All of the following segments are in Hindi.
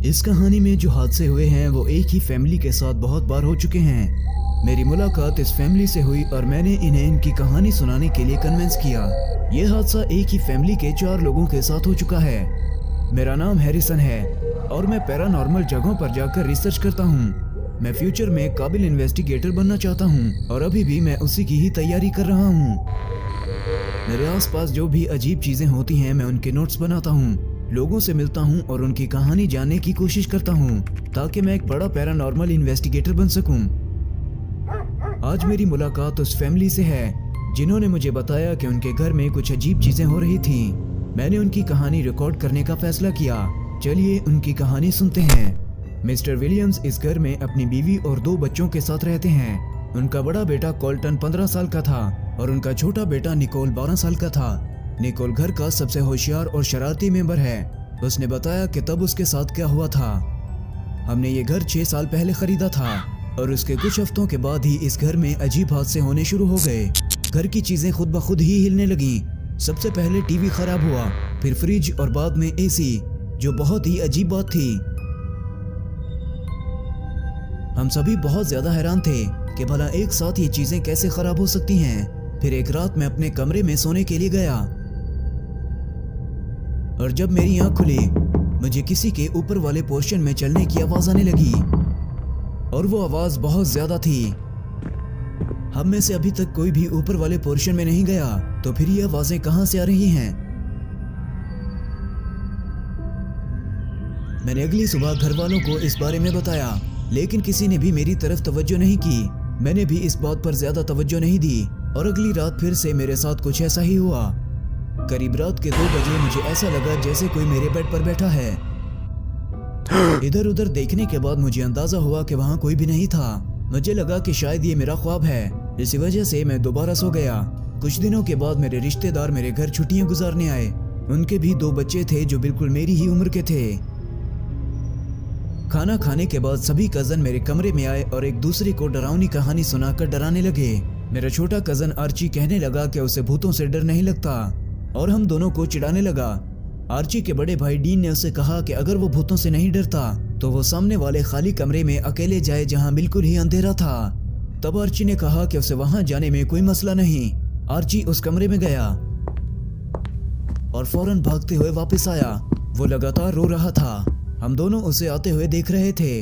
इस कहानी में जो हादसे हुए हैं वो एक ही फैमिली के साथ बहुत बार हो चुके हैं। मेरी मुलाकात इस फैमिली से हुई और मैंने इन्हें इनकी कहानी सुनाने के लिए कन्विंस किया। ये हादसा एक ही फैमिली के 4 लोगों के साथ हो चुका है। मेरा नाम हैरिसन है और मैं पैरानॉर्मल जगहों पर जाकर रिसर्च करता हूँ। मैं फ्यूचर में काबिल इन्वेस्टिगेटर बनना चाहता हूँ और अभी भी मैं उसी की ही तैयारी कर रहा हूँ। मेरे आसपास जो भी अजीब चीजें होती हैं मैं उनके नोट्स बनाता हूँ, लोगों से मिलता हूँ और उनकी कहानी जानने की कोशिश करता हूँ ताकि मैं एक बड़ा पैरानॉर्मल इन्वेस्टिगेटर बन सकूँ। आज मेरी मुलाकात उस फैमिली से है जिन्होंने मुझे बताया कि उनके घर में कुछ अजीब चीजें हो रही थीं। मैंने उनकी कहानी रिकॉर्ड करने का फैसला किया। चलिए उनकी कहानी सुनते हैं। मिस्टर विलियम्स इस घर में अपनी बीवी और 2 बच्चों के साथ रहते हैं। उनका बड़ा बेटा कोल्टन 15 साल का था और उनका छोटा बेटा निकोल 12 साल का था। निकोल घर का सबसे होशियार और शरारती मेंबर है। उसने बताया कि तब उसके साथ क्या हुआ था। हमने ये घर 6 साल पहले खरीदा था और उसके कुछ हफ्तों के बाद ही इस घर में अजीब हादसे होने शुरू हो गए। घर की चीजें खुद ब खुद ही हिलने लगी। सबसे पहले टीवी खराब हुआ, फिर फ्रिज और बाद में एसी, जो बहुत ही अजीब बात थी। हम सभी बहुत ज्यादा हैरान थे कि भला एक साथ ये चीजें कैसे खराब हो सकती हैं। फिर एक रात मैं अपने कमरे में सोने के लिए गया और जब मेरी आंख खुली मुझे किसी के ऊपर वाले पोर्शन में चलने की आवाज आने लगी और वो आवाज बहुत ज्यादा थी। हम में से अभी तक कोई भी ऊपर वाले पोर्शन में नहीं गया, तो फिर ये आवाजें कहां से आ रही हैं? मैंने अगली सुबह घर वालों को इस बारे में बताया, लेकिन किसी ने भी मेरी तरफ तवज्जो नहीं की। मैंने भी इस बात पर ज्यादा तवज्जो नहीं दी और अगली रात फिर से मेरे साथ कुछ ऐसा ही हुआ। करीब रात के 2 बजे मुझे ऐसा लगा जैसे कोई मेरे बेड पर बैठा है। इधर उधर देखने के बाद मुझे अंदाजा हुआ कि वहां कोई भी नहीं था। मुझे लगा कि शायद ये मेरा ख्वाब है। इसी वजह से मैं दोबारा सो गया। कुछ दिनों के बाद मेरे रिश्तेदार मेरे घर छुट्टियां गुजारने आए। उनके भी 2 बच्चे थे जो बिल्कुल मेरी ही उम्र के थे। खाना खाने के बाद सभी कजन मेरे कमरे में आए और एक दूसरे को डरावनी कहानी सुनाकर डराने लगे। मेरा छोटा कजन आर्ची कहने लगा कि उसे भूतों से डर नहीं लगता और हम दोनों को चिढ़ाने लगा। आर्ची के बड़े भाई डीन ने उसे कहा कि अगर वो भूतों से नहीं डरता तो वो सामने वाले खाली कमरे में अकेले जाए जहां बिल्कुल ही अंधेरा था। तब आर्ची ने कहा कि उसे वहां जाने में कोई मसला नहीं। आर्ची उस कमरे में गया और फौरन भागते हुए वापस आया। वो लगातार रो रहा था। हम दोनों उसे आते हुए देख रहे थे।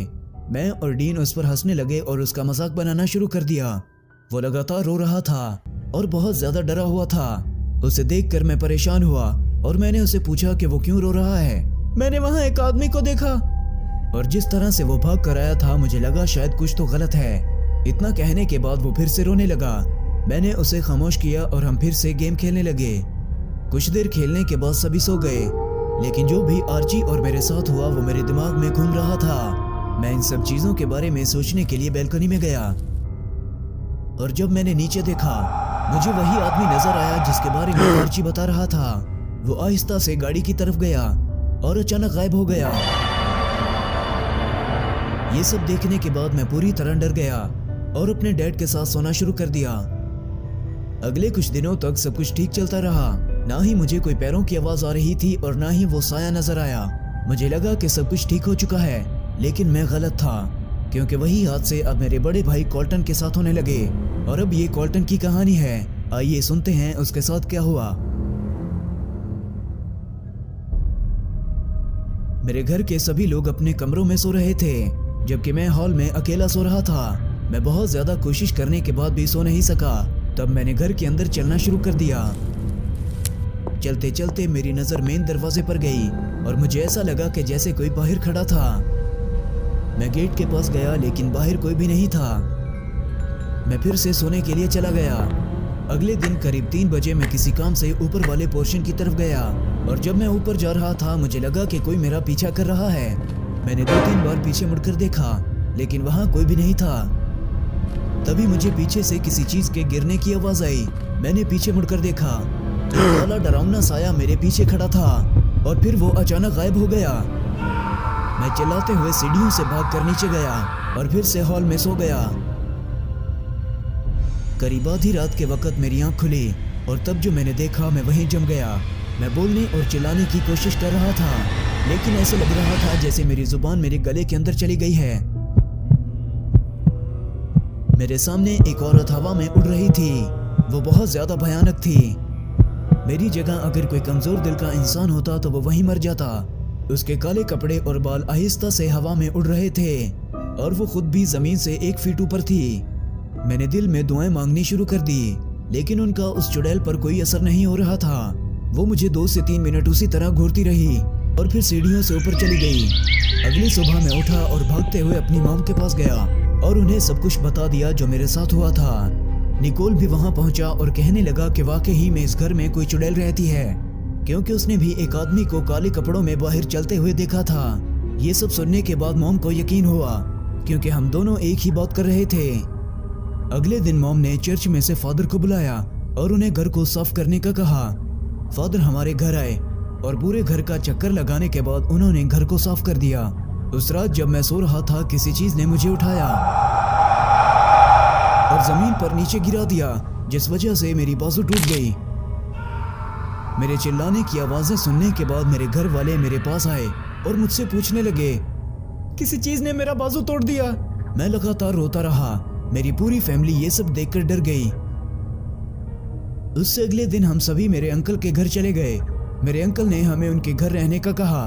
मैं और डीन उस पर हंसने लगे और उसका मजाक बनाना शुरू कर दिया। वो लगातार रो रहा था और बहुत ज्यादा डरा हुआ था। उसे देखकर मैं परेशान हुआ और मैंने उसे पूछा कि वो क्यों रो रहा है। मैंने वहां एक आदमी को देखा और जिस तरह से वो भाग कर आया था मुझे लगा शायद कुछ तो गलत है। इतना कहने के बाद वो फिर से रोने लगा। मैंने उसे खामोश किया और हम फिर से गेम खेलने लगे। कुछ देर खेलने के बाद सभी सो गए, लेकिन जो भी आर्ची और मेरे साथ हुआ वो मेरे दिमाग में घूम रहा था। मैं इन सब चीजों के बारे में सोचने के लिए बैल्कनी में गया और जब मैंने नीचे देखा मुझे वही आदमी नजर आया जिसके बारे में आर्ची बता रहा था। वो आहिस्ता से गाड़ी की तरफ गया और अचानक गायब हो गया। ये सब देखने के बाद मैं पूरी तरह डर गया और अपने डैड के साथ सोना शुरू कर दिया। अगले कुछ दिनों तक सब कुछ ठीक चलता रहा। ना ही मुझे कोई पैरों की आवाज आ रही थी और ना ही वो साया नजर आया। मुझे लगा कि सब कुछ ठीक हो चुका है, लेकिन मैं गलत था क्योंकि वही हादसे अब मेरे बड़े भाई कोल्टन के साथ होने लगे। और अब ये कोल्टन की कहानी है। आइए सुनते हैं उसके साथ क्या हुआ। मेरे घर के सभी लोग अपने कमरों में सो रहे थे जबकि मैं हॉल में अकेला सो रहा था। मैं बहुत ज्यादा कोशिश करने के बाद भी सो नहीं सका। तब मैंने घर के अंदर चलना शुरू कर दिया। चलते चलते मेरी नजर मेन दरवाजे पर गई और मुझे ऐसा लगा कि जैसे कोई बाहर खड़ा था। मैं गेट के पास गया लेकिन बाहर कोई भी नहीं था। मैं फिर से सोने के लिए चला गया। अगले दिन करीब 3 बजे मैं किसी काम से ऊपर वाले पोर्शन की तरफ गया और जब मैं ऊपर जा रहा था मुझे लगा कि कोई मेरा पीछा कर रहा है। मैंने 2-3 बार पीछे मुड़कर देखा लेकिन वहां कोई भी नहीं था। तभी मुझे पीछे से किसी चीज के गिरने की आवाज आई। मैंने पीछे मुड़कर देखा, एक काला डरावना साया मेरे पीछे खड़ा था और फिर वो अचानक गायब हो गया। मैं चिल्लाते हुए सीढ़ियों से भागकर नीचे गया और फिर से हॉल में सो गया। करीब आधी रात के वक्त मेरी आंख खुली और तब जो मैंने देखा मैं वहीं जम गया। मैं बोलने और चिल्लाने की कोशिश कर रहा था लेकिन ऐसा लग रहा था जैसे मेरी जुबान मेरे गले के अंदर चली गई है। मेरे सामने एक औरत हवा में उड़ रही थी। वो बहुत ज्यादा भयानक थी। मेरी जगह अगर कोई कमजोर दिल का इंसान होता तो वो वहीं मर जाता। उसके काले कपड़े और बाल आहिस्ता से हवा में उड़ रहे थे और वो खुद भी जमीन से 1 फीट ऊपर थी। मैंने दिल में दुआएं मांगनी शुरू कर दी, लेकिन उनका उस चुड़ैल पर कोई असर नहीं हो रहा था। वो मुझे 2 से 3 मिनट उसी तरह घूरती रही और फिर सीढ़ियों से ऊपर चली गई। अगली सुबह मैं उठा और भागते हुए अपनी मॉम के पास गया और उन्हें सब कुछ बता दिया जो मेरे साथ हुआ था। निकोल भी वहां पहुंचा और कहने लगा कि वाकई में इस घर में कोई चुड़ैल रहती है, क्योंकि उसने भी एक आदमी को काले कपड़ों में बाहर चलते हुए देखा था। ये सब सुनने के बाद मॉम को यकीन हुआ, क्योंकि हम दोनों एक ही बात कर रहे थे। अगले दिन मॉम ने चर्च में से फादर को बुलाया और उन्हें घर को साफ करने का कहा। फादर हमारे घर आए और पूरे घर का चक्कर लगाने के बाद उन्होंने घर को साफ कर दिया। उस रात जब मैं सो रहा था, किसी चीज ने मुझे उठाया और जमीन पर नीचे गिरा दिया, जिस वजह से मेरी बाजू टूट गई। मेरे चिल्लाने की आवाजें सुनने के बाद मेरे घर वाले मेरे पास आए और मुझसे पूछने लगे, किसी चीज ने मेरा बाजू तोड़ दिया। मैं लगातार रोता रहा। मेरी पूरी फैमिली ये सब देखकर डर गई। उससे अगले दिन हम सभी मेरे अंकल के घर चले गए। मेरे अंकल ने हमें उनके घर रहने का कहा।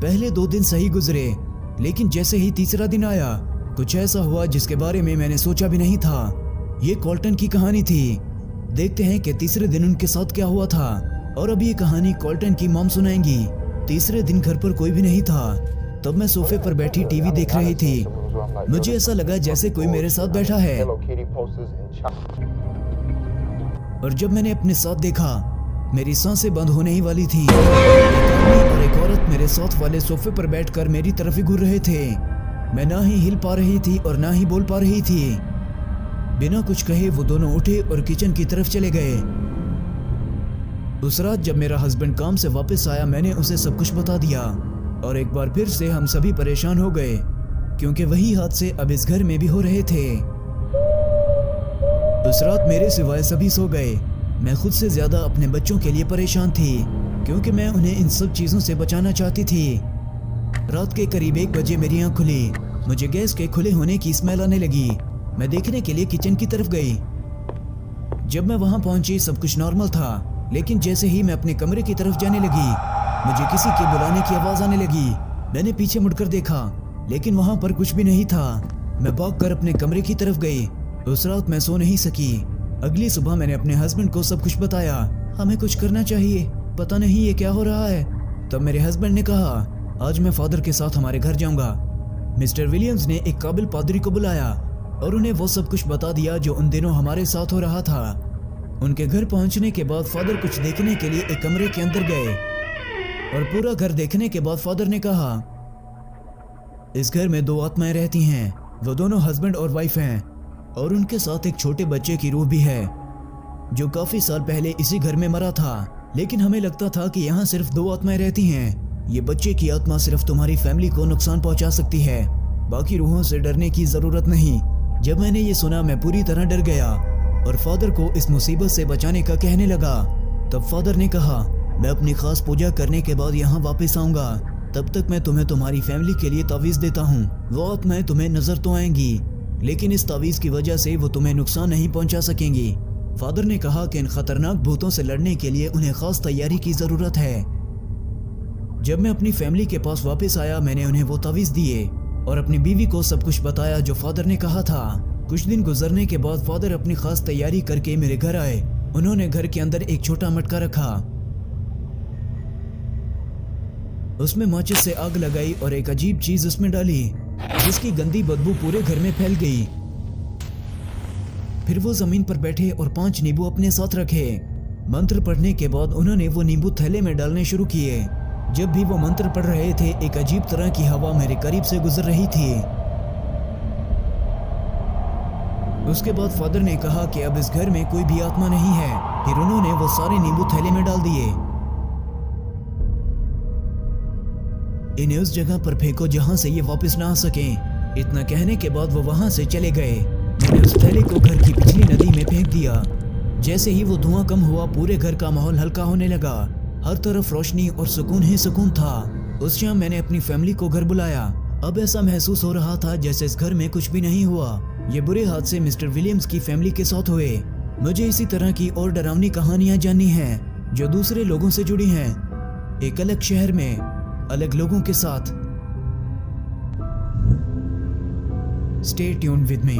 पहले 2 दिन सही गुजरे, लेकिन जैसे ही तीसरा दिन आया, कुछ ऐसा हुआ जिसके बारे में मैंने सोचा भी नहीं था। ये कॉल्टन की कहानी थी। देखते हैं कि तीसरे दिन उनके साथ क्या हुआ था। और अब ये कहानी कॉल्टन की मॉम सुनाएंगी। तीसरे दिन घर पर कोई भी नहीं था। तब मैं सोफे पर बैठी टीवी देख रही थी। मुझे ऐसा लगा जैसे कोई मेरे साथ बैठा है, और जब मैंने अपने साथ देखा, मेरी सांसें बंद होने ही वाली थी। एक आदमी और एक औरत मेरे साथ वाले सोफे पर बैठकर मेरी तरफ ही घूर रहे थे। मैं ना ही हिल पा रही थी और ना ही बोल पा रही थी। बिना कुछ कहे वो दोनों उठे और किचन की तरफ चले गए। उस रात जब मेरा हस्बैंड काम से वापस आया, मैंने उसे सब कुछ बता दिया और एक बार फिर से हम सभी परेशान हो गए, क्योंकि वही हादसे अब इस घर में भी हो रहे थे। उस रात मेरे सिवाय सभी सो गए। मैं खुद से ज्यादा अपने बच्चों के लिए परेशान थी, क्योंकि मैं उन्हें इन सब चीजों से बचाना चाहती थी। रात के करीब 1 बजे मेरी आंख खुली। मुझे गैस के खुले होने की स्मेल आने लगी। मैं देखने के लिए किचन की तरफ गई। जब मैं वहां पहुंची, सब कुछ नॉर्मल था, लेकिन जैसे ही मैं अपने कमरे की तरफ जाने लगी, मुझे किसी के बुलाने की आवाज आने लगी। मैंने पीछे मुड़कर देखा, लेकिन वहां पर कुछ भी नहीं था। मैं भागकर अपने कमरे की तरफ गई। उस रात मैं सो नहीं सकी। अगली सुबह मैंने अपने हस्बैंड को सब कुछ बताया। हमें कुछ करना चाहिए, पता नहीं ये क्या हो रहा है। तब मेरे हस्बैंड ने कहा, आज मैं फादर के साथ हमारे घर जाऊंगा। मिस्टर विलियम्स ने एक काबिल पादरी को बुलाया और उन्हें वो सब कुछ बता दिया जो उन दिनों हमारे साथ हो रहा था। उनके घर पहुंचने के बाद फादर कुछ देखने के लिए एक कमरे के अंदर गए और पूरा घर देखने के बाद फादर ने कहा, इस घर में 2 आत्माएं रहती हैं। वो दोनों हस्बैंड और वाइफ हैं और उनके साथ एक छोटे बच्चे की रूह भी है, जो काफी साल पहले इसी घर में मरा था। लेकिन हमें लगता था कि यहाँ सिर्फ 2 आत्माएं रहती हैं। ये बच्चे की आत्मा सिर्फ तुम्हारी फैमिली को नुकसान पहुंचा सकती है, बाकी रूहों से डरने की जरूरत नहीं। जब मैंने ये सुना, मैं पूरी तरह डर गया और फादर को इस मुसीबत से बचाने का कहने लगा। तब फादर ने कहा, मैं अपनी खास पूजा करने के बाद यहाँ वापस आऊंगा। तब तक मैं तुम्हें तुम्हारी फैमिली के लिए तावीज देता हूँ। वो आत्माएं तुम्हें नजर तो आएंगी, लेकिन इस तावीज की वजह से वो तुम्हें नुकसान नहीं पहुंचा सकेंगी। फादर ने कहा कि इन खतरनाक भूतों से लड़ने के लिए उन्हें खास तैयारी की जरूरत है। जब मैं अपनी फैमिली के पास वापस आया, मैंने उन्हें वो तावीज दिए और अपनी बीवी को सब कुछ बताया जो फादर ने कहा था। कुछ दिन गुजरने के बाद फादर अपनी खास तैयारी करके मेरे घर आए। उन्होंने घर के अंदर एक छोटा मटका रखा, उसमें माचिस से आग लगाई और एक अजीब चीज उसमें डाली, जिसकी गंदी बदबू पूरे घर में फैल गई। फिर वो जमीन पर बैठे और 5 नींबू अपने साथ रखे। मंत्र पढ़ने के बाद उन्होंने वो नींबू थैले में डालने शुरू किए। जब भी वो मंत्र पढ़ रहे थे, एक अजीब तरह की हवा मेरे करीब से गुजर रही थी। उसके बाद फादर ने कहा कि अब इस घर में कोई भी आत्मा नहीं है। फिर उन्होंने वो सारे नींबू थैले में डाल दिए। इन्हें उस जगह पर फेंको जहां से ये वापस ना आ सकें। इतना कहने के बाद वो वहां से चले गए। मैंने उस थैले को घर की पिछली नदी में फेंक दिया। जैसे ही वो धुआं कम हुआ, पूरे घर का माहौल हल्का होने लगा। हर तरफ रोशनी और सुकून ही सुकून था। उस शाम मैंने अपनी फैमिली को घर बुलाया। अब ऐसा महसूस हो रहा था जैसे इस घर में कुछ भी नहीं हुआ। ये बुरे हादसे मिस्टर विलियम्स की फैमिली के साथ हुए। मुझे इसी तरह की और डरावनी कहानियां जाननी हैं जो दूसरे लोगों से जुड़ी हैं, एक अलग शहर में अलग लोगों के साथ। Stay tuned with me.